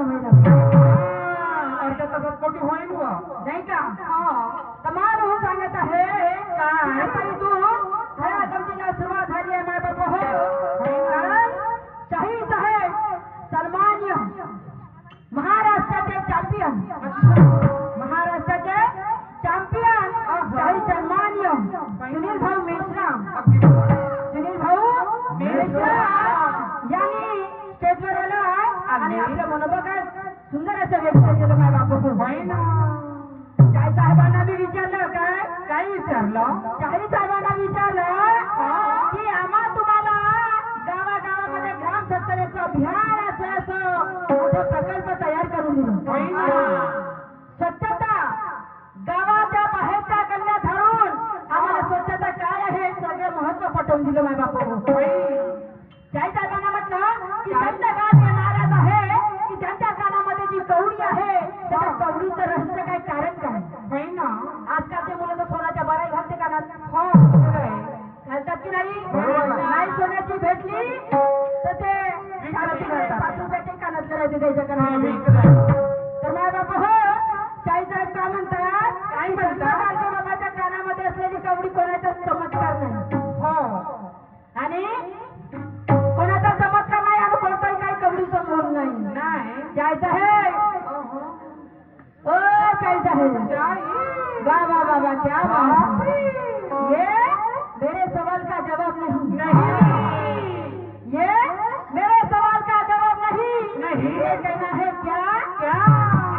महिना अर्ध्या तासात कोटी होईल वा नाही का तमाम होऊन सांगत आहे काय तू खऱ्या गमतीला सुरुवात झाली आहे माय बाबा हो कारण शाही साहेब सन्मान्य महाराष्ट्राचे चॅम्पियन शाही सन्मान्य सुनील भाऊ मेश्राम यांनी स्टेजवर आला आणि आपलं मनोबत सुंदर असं व्यक्त केलं माझ्या बापू शाही साहेबांना मी विचारलं काय विचारलं शाही साहेबांना विचारलं की आम्हा तुम्हाला गावागावामध्ये ग्राम स्वच्छतेचं अभियान असं मोठा प्रकल्प तयार करून दिला स्वच्छता गावाच्या बाहेरच्या गल्ल्या धरून आम्हाला स्वच्छता काय आहे सगळं महत्व पटवून दिलं माझ्या बापू शाही साहेबांना म्हटलं की संत गाव हे महाराज आहे की त्यांच्या कानामध्ये जी कवडी आहे त्या कवडीचं रहस्य काय कारण काय ना आजकालचे मुलं तर सोन्याच्या बराई घालते कानात हो घालतात की नाही सोन्याची भेटली तर ते 5 रुपयाचे कानातले राहते त्याच्या कानामध्ये तर माझ्या बापा हो शाही साहेब काय म्हणतात बाबाच्या कानामध्ये असलेली कवडी कोणाचा चमत्कार नाही हो आणि कोणाचा चमत्कार नाही आणि कोणताही काही कवडी समोर नाही जायचं आहे ओ जायचं आहे वाह वाह वाह क्या बात ये मेरे सवाल का जवाब नहीं ये मेरे सवाल का जवाब नहीं ये कहना है क्या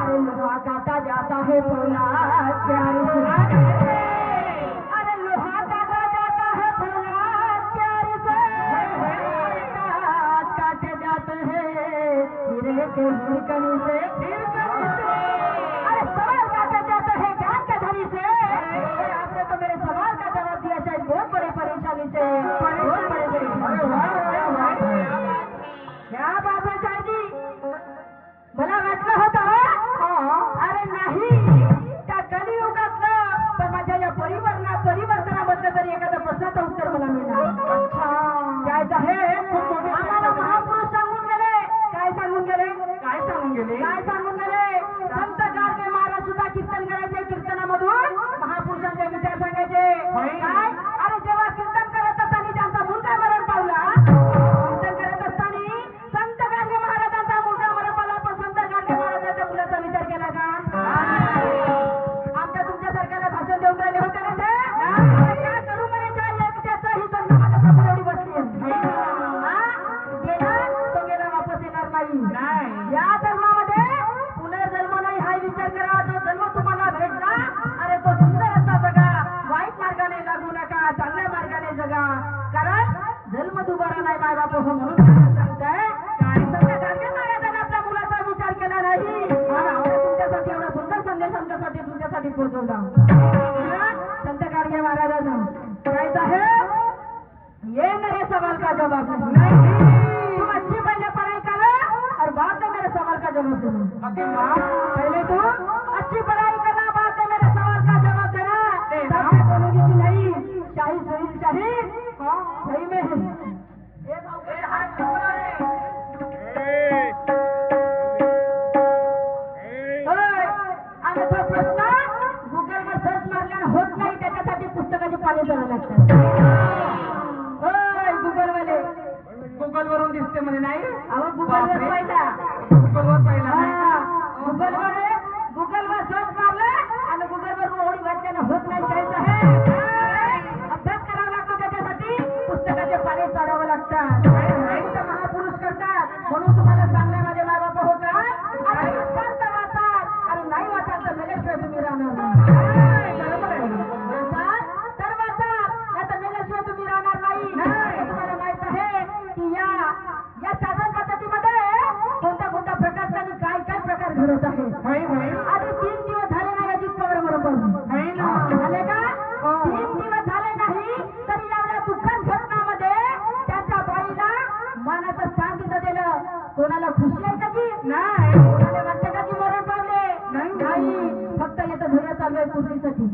अरे लोहा काटा जाता है फौलाद प्यारी से अरे लोहा काटा जाता है फौलाद प्यारी से काटे जाते हैं हीरे के हिरकनी से अरे सवाल काटे जाते हैं ज्ञान के धनी से आपने तो मेरे सवाल का जवाब दिया शायद बहुत बड़ी परेशानी से बहुत बड़े क्या बात है शायद जी मला वाटलं होतं अरे नाही त्या कलियुगातलं पण माझ्या या परिवर्तनाबद्दल तरी एखाद्या प्रश्नाचं उत्तर मला मिळणार काय आहे आम्हाला महापुरुष सांगून गेले काय सांगून गेले संत गाडगे महाराज सुद्धा कीर्तन करायचे कीर्तनामधून महापुरुषांचे विचार सांगायचे काय अरे जेव्हा कीर्तन करत असताना त्यांचा मुलगा मरण पावला कीर्तन करत असताना संत गाडगे महाराजांचा मुलगा मरण पावला पण संत गाडगे महाराजांच्या मुलाचा विचार केला का आमच्या तुमच्यासारख्याला भाषण देऊन राहिले होते ना ते काय करू म्हणे त्याचा ही संत माझ्या समोर एवढी बसली गेला तो गेला वापस येणार नाही या धर्मामध्ये पुनर्जन्म नाही हा विचार करा जो जन्म तुम्हाला भेटला अरे तो सुंदर असा जगा वाईट मार्गाने लागू नका चांगल्या मार्गाने जगा कारण जन्म दुबारा नाही माय बाप हो म्हणून सांगताय काय संत गाडगे महाराजांनी आपल्या मुलाचा विचार केला नाही तुमच्यासाठी एवढा सुंदर संदेश आमच्यासाठी तुमच्यासाठी पोहोचवला संत गाडगे महाराजांना काय आहे ये मेरे सवाल का जवाब नहीं तुम अच्छी पहले पढ़ाई करो और बाद में मेरे सवाल का जवाब देना पहले तो अच्छी पढ़ाई करना बाद में मेरे सवाल का जवाब देना तब मैं बोलूंगी कि नहीं शाही सुनील शाही सही में आणि तो प्रश्न गुगलवर सर्च मारल्याने होत नाही त्याच्यासाठी पुस्तकाची पाने करावं लागतात गुगलवरून दिसते म्हणे नाही अहो गुगलवर पाहिला गुगलवर सर्च मारलं आणि गुगलवर ओळी वाचल्यानं होत नाही जायचं आहे अभ्यास करावा लागतो त्याच्यासाठी पुस्तकाचे पाने चढावं लागतात महापुरुष करतात म्हणून तुम्हाला सांगणे माझे माय बाप हो का वाचाल आणि नाही वाचाल तर मेल्याशिवाय तुम्ही राहणार नाही तर वाचाल नाही तर मेल्याशिवाय तुम्ही राहणार नाही तुम्हाला माहित आहे की या साधन पद्धतीमध्ये कोणत्या प्रकारचा आणि काय प्रकार घडत आहे आधी 3 दिवस झाले नाही याची कवर बरोबर झाले का 3 दिवस झाले नाही तरी एवढ्या दुःखद घटनामध्ये त्याच्या बाईला मानाचं स्थान तिथं दिलं कोणाला खुशी आहे का की नाही कोणाला वाटते का की मरण पावले नाही फक्त येतं धैर्य चालू आहे पूर्तीसाठी